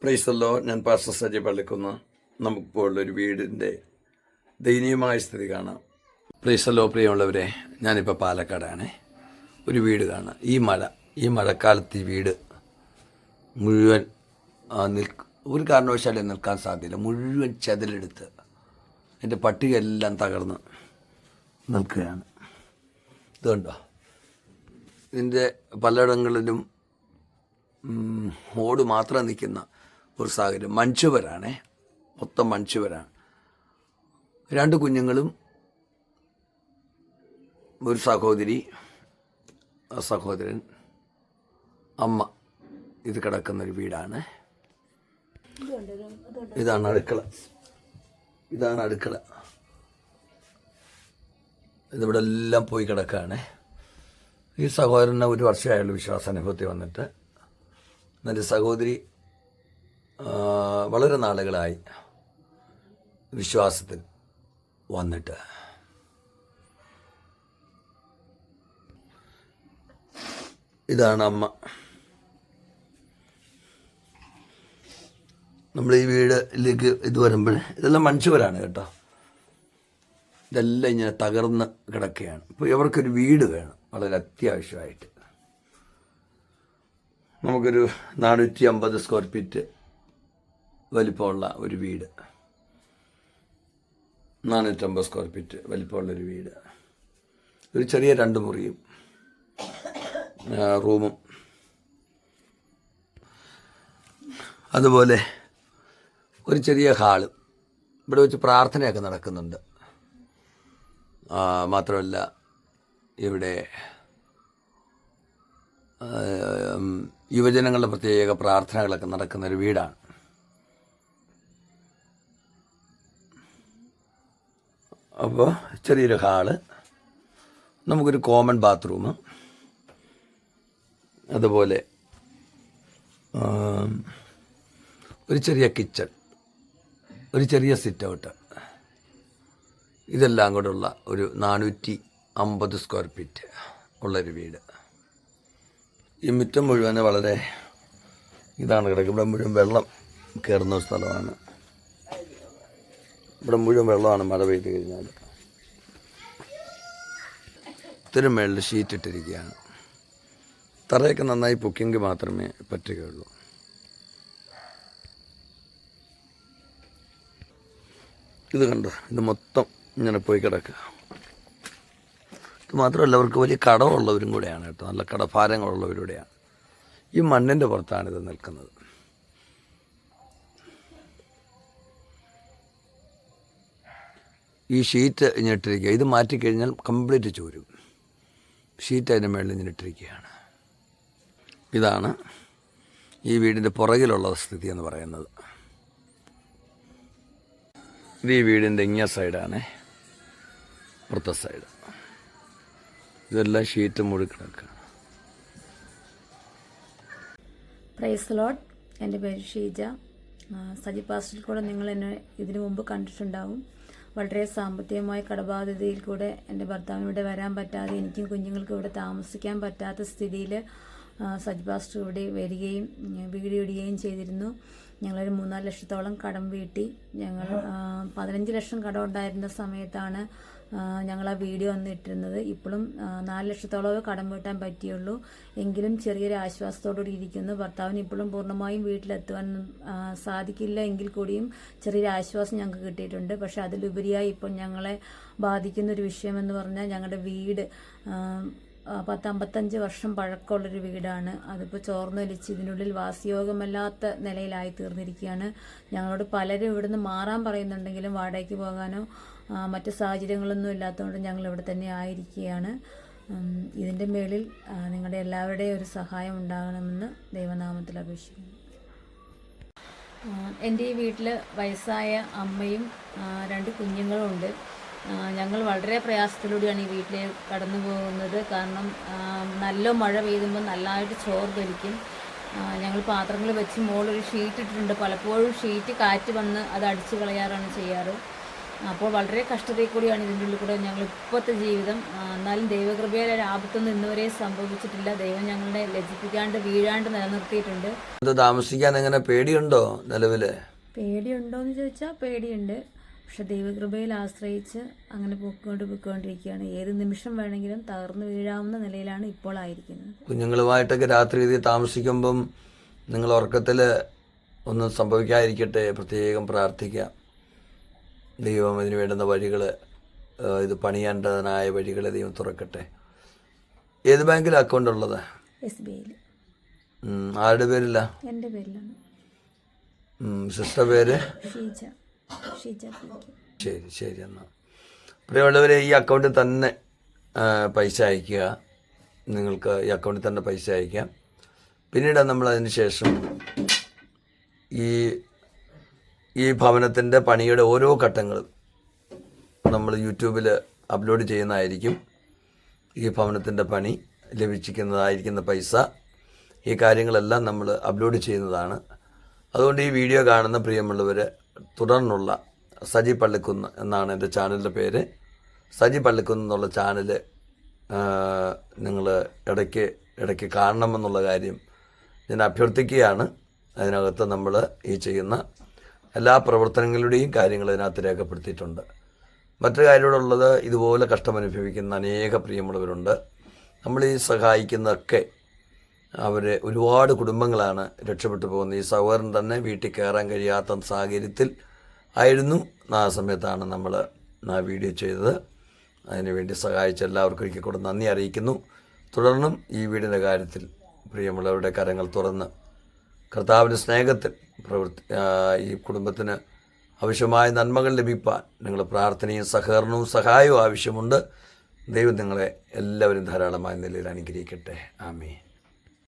പ്രൈസല്ലോ, ഞാൻ പാസ്റ്റർ സജി പള്ളിക്കുന്ന്. നമുക്കിപ്പോൾ ഒരു വീടിൻ്റെ ദയനീയമായ സ്ഥിതി കാണാം. പ്രൈസല്ലോ പ്രിയമുള്ളവരെ, ഞാനിപ്പോൾ പാലക്കാടാണ്. ഒരു വീട് കാണാം. ഈ മഴക്കാലത്ത് ഈ വീട് മുഴുവൻ ഒരു കാരണവശാലും നിൽക്കാൻ സാധ്യത. മുഴുവൻ ചെതലെടുത്ത് എൻ്റെ പട്ടികയെല്ലാം തകർന്ന് നിൽക്കുകയാണ്. ഇതുണ്ടോ, ഇതിൻ്റെ പലയിടങ്ങളിലും ഓട് മാത്രം നിൽക്കുന്ന ഒരു സാഹചര്യം. മൺചുവരാണേ, മൊത്തം മൺചുവരാണ്. 2 കുഞ്ഞുങ്ങളും ഒരു സഹോദരി, സഹോദരൻ, അമ്മ. ഇത് കിടക്കുന്നൊരു വീടാണ്. ഇതാണ് അടുക്കള. ഇതിവിടെ എല്ലാം പോയി കിടക്കുകയാണ്. ഈ സഹോദരന് 1 വർഷമായുള്ള വിശ്വാസാനുഭവത്തിൽ വന്നിട്ട്. എൻ്റെ സഹോദരി വളരെ നാളുകളായി വിശ്വാസത്തിൽ വന്നിട്ട്. ഇതാണ് അമ്മ. നമ്മൾ ഈ വീടിലേക്ക് ഇത് വരുമ്പോൾ ഇതെല്ലാം മൺചുവരാണ് കേട്ടോ. ഇതെല്ലാം ഇങ്ങനെ തകർന്ന് കിടക്കുകയാണ്. ഇപ്പോൾ ഇവർക്കൊരു വീട് വേണം വളരെ അത്യാവശ്യമായിട്ട്. നമുക്കൊരു 450 സ്ക്വയർ ഫീറ്റ് വലിപ്പമുള്ള ഒരു വീട്, 450 സ്ക്വയർ ഫീറ്റ് വലിപ്പമുള്ളൊരു വീട്, ഒരു ചെറിയ 2 മുറിയും റൂമും, അതുപോലെ ഒരു ചെറിയ ഹാളും. ഇവിടെ വെച്ച് പ്രാർത്ഥനയൊക്കെ നടക്കുന്നുണ്ട്. മാത്രമല്ല ഇവിടെ യുവജനങ്ങളുടെ പ്രത്യേക പ്രാർത്ഥനകളൊക്കെ നടക്കുന്നൊരു വീടാണ്. അപ്പോൾ ചെറിയൊരു ഹാള്, നമുക്കൊരു കോമൺ ബാത്റൂം, അതുപോലെ ഒരു ചെറിയ കിച്ചൺ, ഒരു ചെറിയ സിറ്റ് ഔട്ട്. ഇതെല്ലാം കൂടെയുള്ള ഒരു 450 സ്ക്വയർ ഫീറ്റ് ഉള്ളൊരു വീട്. ഈ മുറ്റം മുഴുവൻ വളരെ ഇതാണ് കിടക്കുക. ഇവിടെ മുഴുവൻ വെള്ളം കയറുന്ന സ്ഥലമാണ്. ഇവിടെ മുഴുവൻ വെള്ളമാണ് മഴ പെയ്ത് കഴിഞ്ഞാൽ. ഇത്തിരി മേളിൽ ഷീറ്റ് ഇട്ടിരിക്കുകയാണ്. തറയൊക്കെ നന്നായി പൊക്കിയെങ്കിൽ മാത്രമേ പറ്റുകയുള്ളൂ. ഇത് കണ്ടോ, ഇത് മൊത്തം ഇങ്ങനെ പോയി കിടക്കുക. ഇത് മാത്രമല്ല, അവർക്ക് വലിയ കടമുള്ളവരും കൂടെയാണ് കേട്ടോ. നല്ല കടഭാരങ്ങളുള്ളവരുടെയാണ്. ഈ മണ്ണിൻ്റെ പുറത്താണിത് നിൽക്കുന്നത്. ഈ ഷീറ്റ് ഇഞ്ഞിട്ടിരിക്കുക. ഇത് മാറ്റിക്കഴിഞ്ഞാൽ കംപ്ലീറ്റ് ചോരും. ഷീറ്റ് അതിൻ്റെ മേളിൽ ഇഞ്ഞിട്ടിരിക്കുകയാണ്. ഇതാണ് ഈ വീടിൻ്റെ പുറകിലുള്ള സ്ഥിതി എന്ന് പറയുന്നത്. ഇത് ഈ വീടിൻ്റെ ഇങ്ങേ സൈഡാണ്, പുറത്തെ സൈഡ്. ഇതെല്ലാം ഷീറ്റ് മൂടി കിടക്കുകയാണ്. Praise Lord. എൻ്റെ പേര് ഷീജ. സജി പാസ്റ്ററിൽ കൂടെ നിങ്ങൾ എന്നെ ഇതിനു മുമ്പ് കണ്ടിട്ടുണ്ടാവും. വളരെ സാമ്പത്തികമായ കടബാധ്യതയിൽ കൂടെ എൻ്റെ ഭർത്താവിനിവിടെ വരാൻ പറ്റാതെ, എനിക്കും കുഞ്ഞുങ്ങൾക്കും ഇവിടെ താമസിക്കാൻ പറ്റാത്ത സ്ഥിതിയിൽ സജി പാസ്റ്റർ ഇവിടെ വരികയും വീഡിയോ ഇടുകയും ചെയ്തിരുന്നു. ഞങ്ങളൊരു 3-4 ലക്ഷത്തോളം കടം വീട്ടി. ഞങ്ങൾ 15 ലക്ഷം കടം ഉണ്ടായിരുന്ന സമയത്താണ് ഞങ്ങൾ ആ വീഡിയോ വന്നിട്ടിരുന്നത്. ഇപ്പോഴും 4 ലക്ഷത്തോളം കടം വീട്ടാൻ പറ്റിയുള്ളൂ. എങ്കിലും ചെറിയൊരു ആശ്വാസത്തോടുകൂടി ഇരിക്കുന്നു. ഭർത്താവിന് ഇപ്പോഴും പൂർണ്ണമായും വീട്ടിലെത്തുവാൻ സാധിക്കില്ല എങ്കിൽ കൂടിയും ചെറിയൊരു ആശ്വാസം ഞങ്ങൾക്ക് കിട്ടിയിട്ടുണ്ട്. പക്ഷെ അതിലുപരിയായി ഇപ്പോൾ ഞങ്ങളെ ബാധിക്കുന്നൊരു വിഷയമെന്ന് പറഞ്ഞാൽ, ഞങ്ങളുടെ വീട് 10-55 വർഷം പഴക്കമുള്ളൊരു വീടാണ്. അതിപ്പോൾ ചോർന്നൊലിച്ച് ഇതിനുള്ളിൽ വാസയോഗ്യമല്ലാത്ത നിലയിലായി തീർന്നിരിക്കുകയാണ്. ഞങ്ങളോട് പലരും ഇവിടുന്ന് മാറാൻ പറയുന്നുണ്ടെങ്കിലും വാടകയ്ക്ക് പോകാനോ മറ്റ് സാഹചര്യങ്ങളൊന്നും ഇല്ലാത്തതുകൊണ്ട് ഞങ്ങൾ ഇവിടെ തന്നെ ആയിരിക്കുകയാണ്. ഇതിൻ്റെ മേളിൽ നിങ്ങളുടെ എല്ലാവരുടെയും ഒരു സഹായം ഉണ്ടാകണമെന്ന് ദൈവനാമത്തിൽ അപേക്ഷിക്കുന്നു. എൻ്റെ ഈ വീട്ടിൽ വയസ്സായ അമ്മയും 2 കുഞ്ഞുങ്ങളും ഉണ്ട്. ഞങ്ങൾ വളരെ പ്രയാസത്തിലൂടെയാണ് ഈ വീട്ടിലേക്ക് കടന്നു പോകുന്നത്. കാരണം നല്ല മഴ പെയ്യുമ്പോൾ നല്ലതായിട്ട് ചോർന്നൊലിക്കും. ഞങ്ങൾ പാത്രങ്ങൾ വെച്ച് മുകളിലൊരു ഷീറ്റ് ഇട്ടിട്ടുണ്ട്. പലപ്പോഴും ഷീറ്റ് കാറ്റ് വന്ന് അത് അടിച്ചു കളയാറാണ് ചെയ്യാറ്. അപ്പോൾ വളരെ കഷ്ടതയിൽ കൂടിയാണ് ഇതിൻ്റെ ഉള്ളിൽ കൂടെ ഞങ്ങൾ ഇപ്പോഴത്തെ ജീവിതം. എന്നാലും ദൈവകൃപയാൽ ഒരു ആപത്തൊന്നും ഇന്നുവരെ സംഭവിച്ചിട്ടില്ല. ദൈവം ഞങ്ങളെ ലജ്ജിപ്പിക്കാണ്ട് വീഴാണ്ട് നിലനിർത്തിയിട്ടുണ്ട്. ഇത് താമസിക്കാൻ എങ്ങനെ പേടിയുണ്ടോ നിലവിൽ? പേടിയുണ്ടോയെന്ന് ചോദിച്ചാൽ പേടിയുണ്ട്. പക്ഷെ ദൈവകൃപയിൽ ആശ്രയിച്ച് അങ്ങനെ പൊയ്ക്കൊണ്ടിരിക്കുകയാണ്. ഏത് നിമിഷം വേണമെങ്കിലും തകർന്നു വീഴാവുന്ന നിലയിലാണ് ഇപ്പോൾ ആയിരിക്കുന്നത്. കുഞ്ഞുങ്ങളുമായിട്ടൊക്കെ രാത്രി ഇതിൽ താമസിക്കുമ്പം നിങ്ങൾ ഉറക്കത്തിൽ ഒന്നും സംഭവിക്കാതിരിക്കട്ടെ, പ്രത്യേകം പ്രാർത്ഥിക്കാം. ദൈവം ഇതിന് വേണ്ടുന്ന വഴികൾ, ഇത് പണിയേണ്ടതിനായ വഴികൾ ദൈവം തുറക്കട്ടെ. ഏത് ബാങ്കിലാണ് അക്കൗണ്ട് ഉള്ളത്? SBIയിൽ. ആരുടെ പേരില്ല? എൻ്റെ പേരിലാണ്. സിസ്റ്റർ പേര്? ഷീജ. ശരി ശരി. എന്നാൽ പ്രിയമുള്ളവരെ, ഈ അക്കൗണ്ടിൽ തന്നെ പൈസ അയക്കുക. നിങ്ങൾക്ക് ഈ അക്കൗണ്ടിൽ തന്നെ പൈസ അയക്കാം. പിന്നീട് നമ്മൾ അതിന് ശേഷം ഈ ഭവനത്തിൻ്റെ പണിയുടെ ഓരോ ഘട്ടങ്ങളും നമ്മൾ യൂട്യൂബിൽ അപ്ലോഡ് ചെയ്യുന്നതായിരിക്കും. ഈ ഭവനത്തിൻ്റെ പണി ലഭിച്ചിരിക്കുന്നതായിരിക്കുന്ന പൈസ, ഈ കാര്യങ്ങളെല്ലാം നമ്മൾ അപ്ലോഡ് ചെയ്യുന്നതാണ്. അതുകൊണ്ട് ഈ വീഡിയോ കാണുന്ന പ്രിയമുള്ളവർ തുടർന്നുള്ള സജി പള്ളിക്കുന്ന് എന്നാണ് എൻ്റെ ചാനലിൻ്റെ പേര്. സജി പള്ളിക്കുന്ന് എന്നുള്ള ചാനൽ നിങ്ങൾ ഇടയ്ക്ക് കാണണമെന്നുള്ള കാര്യം ഞാൻ അഭ്യർത്ഥിക്കുകയാണ്. അതിനകത്ത് നമ്മൾ ഈ ചെയ്യുന്ന എല്ലാ പ്രവർത്തനങ്ങളുടെയും കാര്യങ്ങൾ ഇതിനകത്ത് രേഖപ്പെടുത്തിയിട്ടുണ്ട്. മറ്റൊരു കാര്യമുള്ളത്, ഇതുപോലെ കഷ്ടമനുഭവിക്കുന്ന അനേക പ്രിയമുള്ളവരുണ്ട്. നമ്മൾ ഈ സഹായിക്കുന്നതൊക്കെ ഒരുപാട് കുടുംബങ്ങളാണ് രക്ഷപ്പെട്ടു പോകുന്നത്. ഈ സഹോദരൻ തന്നെ വീട്ടിൽ കയറാൻ കഴിയാത്ത സാഹചര്യത്തിൽ ആയിരുന്നു. ആ സമയത്താണ് നമ്മൾ ആ വീഡിയോ ചെയ്തത്. അതിനുവേണ്ടി സഹായിച്ച എല്ലാവർക്കും ഒരിക്കൽ കൂടെ നന്ദി അറിയിക്കുന്നു. തുടർന്നും ഈ വീടിൻ്റെ കാര്യത്തിൽ പ്രിയമുള്ളവരുടെ കരങ്ങൾ തുറന്ന് കർത്താവിൻ്റെ സ്നേഹത്തിൽ ഈ കുടുംബത്തിന് ആവശ്യമായ നന്മകൾ ലഭിക്കാൻ നിങ്ങൾ പ്രാർത്ഥനയും സഹകരണവും സഹായവും ആവശ്യമുണ്ട്. ദൈവം നിങ്ങളെ എല്ലാവരും ധാരാളമായ നിലയിൽ അനുഗ്രഹിക്കട്ടെ. ആമേൻ.